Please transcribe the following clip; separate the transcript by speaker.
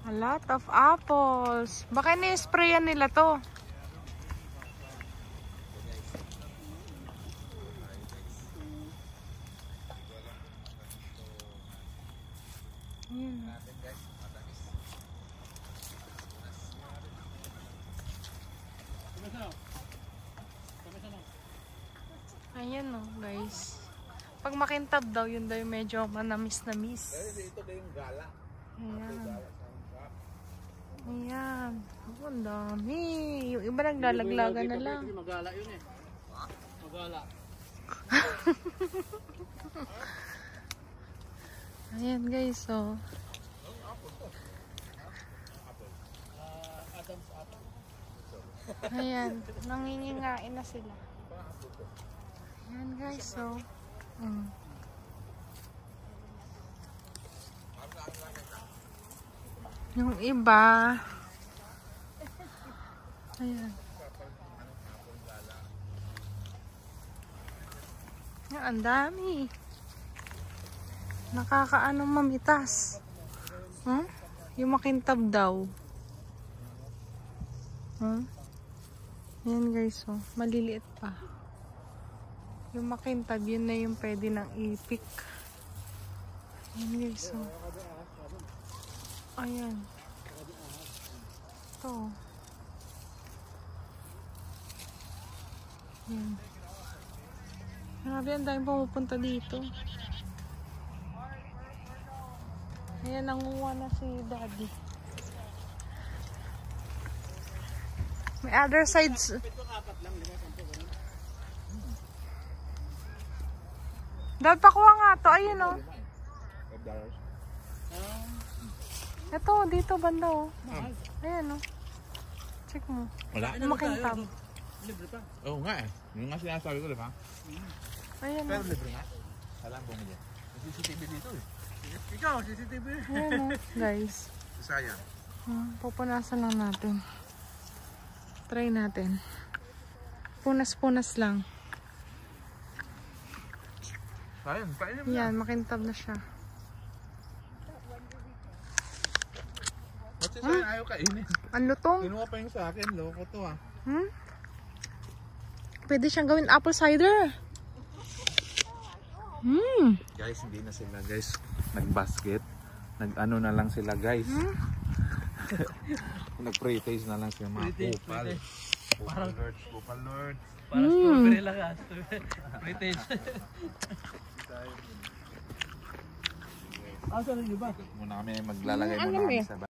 Speaker 1: A lot of apples. Baka ni-sprayan nila to. Ayan o, guys. Pag makintab daw, yun daw yung medyo manamis-namis.
Speaker 2: Ito na yung gala.
Speaker 1: Ayan. Ayan. Oh, ang dami. Yung iba naglalaglagan na lang.
Speaker 2: Magala yun eh. Magala.
Speaker 1: Ayan guys, so. Ayan, nangingingain na sila. Ayan guys, so. Yung iba. Ayan. Ayan, ang dami. Nakakaanong mamitas. Yung makintab daw. Ayan guys, oh. Maliliit pa. Yung makintab, yun na yung pwede nang ipik. Ayan guys, oh. Ayan. Ito. Ayan. Grabe, ang daming pumupunta dito. Ayan, nanguha na si Daddy. May other sides. Dad, pakuha nga to. Ayun o. Ito, dito banda o. Ayan o. Check mo.
Speaker 2: Wala.
Speaker 1: Makintab.
Speaker 2: Libre pa. Oo nga eh. Yung nga sinasabi ko, di ba?
Speaker 1: Ayan o.
Speaker 2: Pero libre nga. Alam ko mo dyan. May CCTV dito eh. Ikaw, CCTV.
Speaker 1: Ayan o, guys.
Speaker 2: Sayang.
Speaker 1: Pupunasan lang natin. Try natin. Punas-punas lang.
Speaker 2: Sayang, kainin mo
Speaker 1: Yan, makintab na siya.
Speaker 2: Ba't siya sayang ayaw kainin?
Speaker 1: Ang lutong.
Speaker 2: Kinuha pa yung sa akin, loko to ah.
Speaker 1: Pwede siyang gawin apple cider.
Speaker 2: Guys, hindi na sila guys nag-basket. Nag-ano na lang sila guys. Nag-pre-taste na lang sila mga kupal. Kupal lords, kupal lords.
Speaker 3: Para strawberry lang ah. Pre-taste.
Speaker 2: Muna kami maglalagay muna kami sa